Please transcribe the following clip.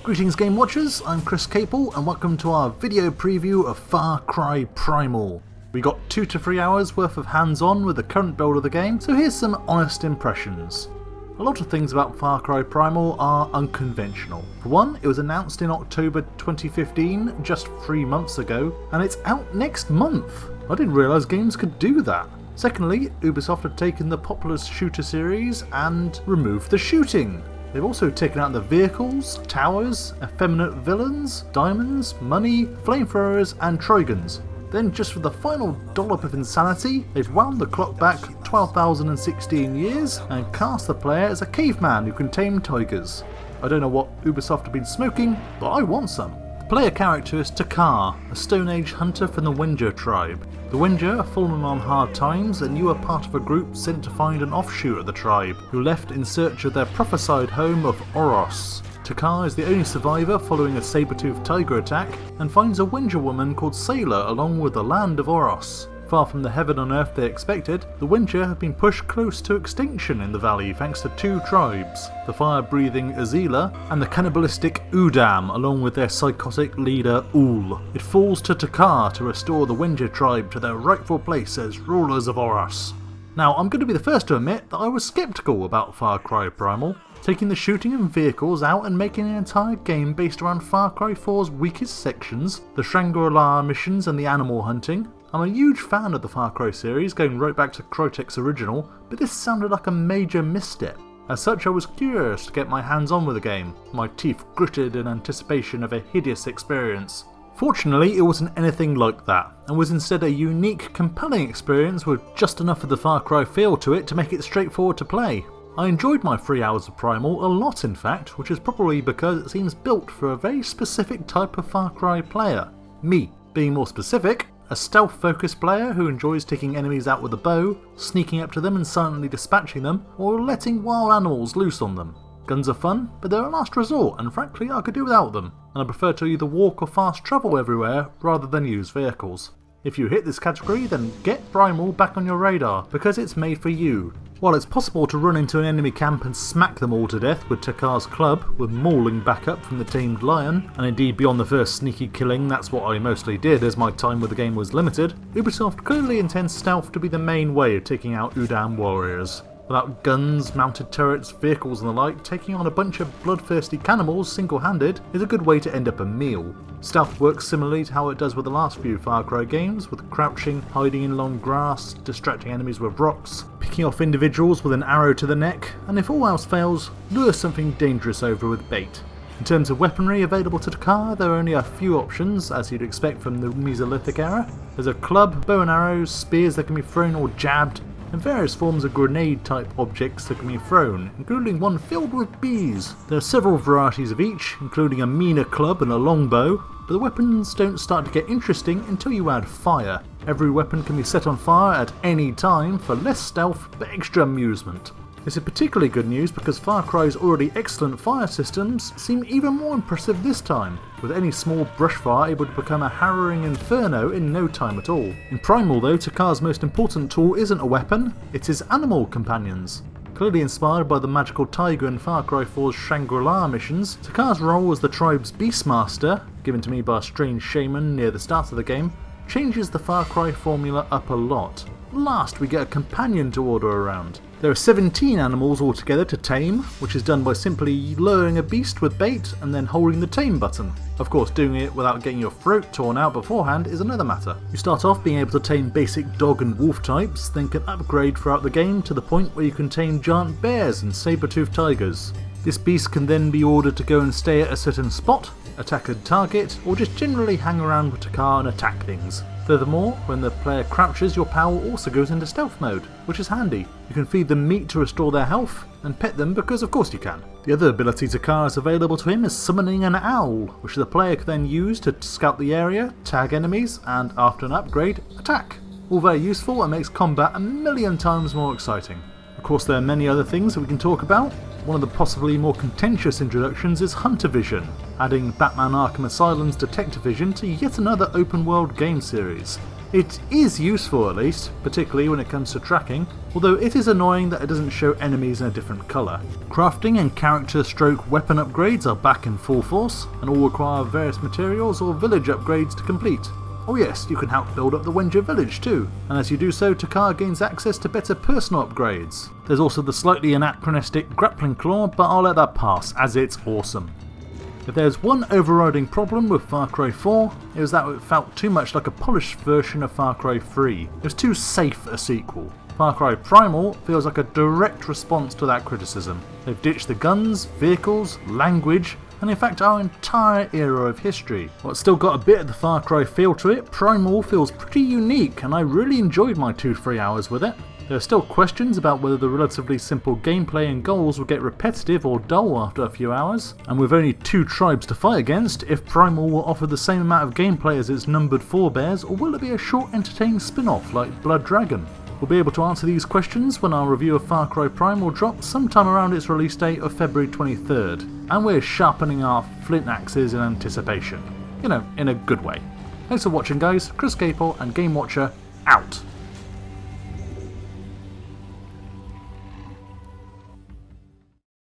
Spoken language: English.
Greetings Game Watchers, I'm Chris Capel and welcome to our video preview of Far Cry Primal. We got 2 to 3 hours worth of hands-on with the current build of the game, so here's some honest impressions. A lot of things about Far Cry Primal are unconventional. For one, it was announced in October 2015, just 3 months ago, and it's out next month. I didn't realise games could do that. Secondly, Ubisoft have taken the popular shooter series and removed the shooting. They've also taken out the vehicles, towers, effeminate villains, diamonds, money, flamethrowers and trogans. Then just for the final dollop of insanity, they've wound the clock back 12,016 years and cast the player as a caveman who can tame tigers. I don't know what Ubisoft have been smoking, but I want some. The player character is Takar, a Stone Age hunter from the Wenger tribe. The Wenger have fallen on hard times and you are part of a group sent to find an offshoot of the tribe, who left in search of their prophesied home of Oros. Takar is the only survivor following a saber-toothed tiger attack, and finds a Wenger woman called Sailor along with the land of Oros. Far from the heaven on earth they expected, the Wenger have been pushed close to extinction in the valley thanks to 2 tribes, the fire-breathing Azila and the cannibalistic Udam, along with their psychotic leader Ul. It falls to Takar to restore the Wenger tribe to their rightful place as rulers of Oros. Now, I'm going to be the first to admit that I was sceptical about Far Cry Primal. Taking the shooting and vehicles out and making an entire game based around Far Cry 4's weakest sections, the Shangri-La missions and the animal hunting. I'm a huge fan of the Far Cry series, going right back to Crytek's original, but this sounded like a major misstep. As such, I was curious to get my hands on with the game, my teeth gritted in anticipation of a hideous experience. Fortunately, it wasn't anything like that, and was instead a unique, compelling experience with just enough of the Far Cry feel to it to make it straightforward to play. I enjoyed my 3 hours of Primal a lot in fact, which is probably because it seems built for a very specific type of Far Cry player. Me. Being more specific, a stealth-focused player who enjoys taking enemies out with a bow, sneaking up to them and silently dispatching them, or letting wild animals loose on them. Guns are fun, but they're a last resort, and frankly I could do without them, and I prefer to either walk or fast travel everywhere rather than use vehicles. If you hit this category, then get Primal back on your radar, because it's made for you. While it's possible to run into an enemy camp and smack them all to death with Takar's club, with mauling backup from the tamed lion, and indeed beyond the first sneaky killing that's what I mostly did as my time with the game was limited, Ubisoft clearly intends stealth to be the main way of taking out Udam warriors. Without guns, mounted turrets, vehicles and the like, taking on a bunch of bloodthirsty cannibals single-handed is a good way to end up a meal. Stealth works similarly to how it does with the last few Far Cry games, with crouching, hiding in long grass, distracting enemies with rocks, picking off individuals with an arrow to the neck, and if all else fails, lure something dangerous over with bait. In terms of weaponry available to Takar, there are only a few options, as you'd expect from the Mesolithic era. There's a club, bow and arrows, spears that can be thrown or jabbed, and various forms of grenade-type objects that can be thrown, including one filled with bees. There are several varieties of each, including a meaner club and a longbow, but the weapons don't start to get interesting until you add fire. Every weapon can be set on fire at any time for less stealth but extra amusement. This is particularly good news because Far Cry's already excellent fire systems seem even more impressive this time, with any small brush fire able to become a harrowing inferno in no time at all. In Primal though, Takar's most important tool isn't a weapon, it's his animal companions. Clearly inspired by the magical tiger in Far Cry 4's Shangri-La missions, Takar's role as the tribe's beastmaster, given to me by a strange shaman near the start of the game, changes the Far Cry formula up a lot. Last, we get a companion to order around. There are 17 animals altogether to tame, which is done by simply luring a beast with bait and then holding the tame button. Of course, doing it without getting your throat torn out beforehand is another matter. You start off being able to tame basic dog and wolf types, then can upgrade throughout the game to the point where you can tame giant bears and saber-toothed tigers. This beast can then be ordered to go and stay at a certain spot, attack a target, or just generally hang around with Takar and attack things. Furthermore, when the player crouches, your power also goes into stealth mode, which is handy. You can feed them meat to restore their health, and pet them because of course you can. The other ability Takar has available to him is summoning an owl, which the player can then use to scout the area, tag enemies, and after an upgrade, attack. All very useful and makes combat a million times more exciting. Of course there are many other things that we can talk about. One of the possibly more contentious introductions is Hunter Vision, adding Batman Arkham Asylum's Detective Vision to yet another open world game series. It is useful at least, particularly when it comes to tracking, although it is annoying that it doesn't show enemies in a different colour. Crafting and character stroke weapon upgrades are back in full force, and all require various materials or village upgrades to complete. Oh yes, you can help build up the Wenja village too, and as you do so, Takar gains access to better personal upgrades. There's also the slightly anachronistic grappling claw, but I'll let that pass, as it's awesome. If there's one overriding problem with Far Cry 4, it was that it felt too much like a polished version of Far Cry 3. It was too safe a sequel. Far Cry Primal feels like a direct response to that criticism. They've ditched the guns, vehicles, language, and in fact our entire era of history. While it's still got a bit of the Far Cry feel to it, Primal feels pretty unique and I really enjoyed my 2-3 hours with it. There are still questions about whether the relatively simple gameplay and goals will get repetitive or dull after a few hours, and with only 2 tribes to fight against, if Primal will offer the same amount of gameplay as its numbered forebears, or will it be a short entertaining spin-off like Blood Dragon? We'll be able to answer these questions when our review of Far Cry Primal drops sometime around its release date of February 23rd, and we're sharpening our flint axes in anticipation. You know, in a good way. Thanks for watching guys, Chris Capel and GameWatcher, out!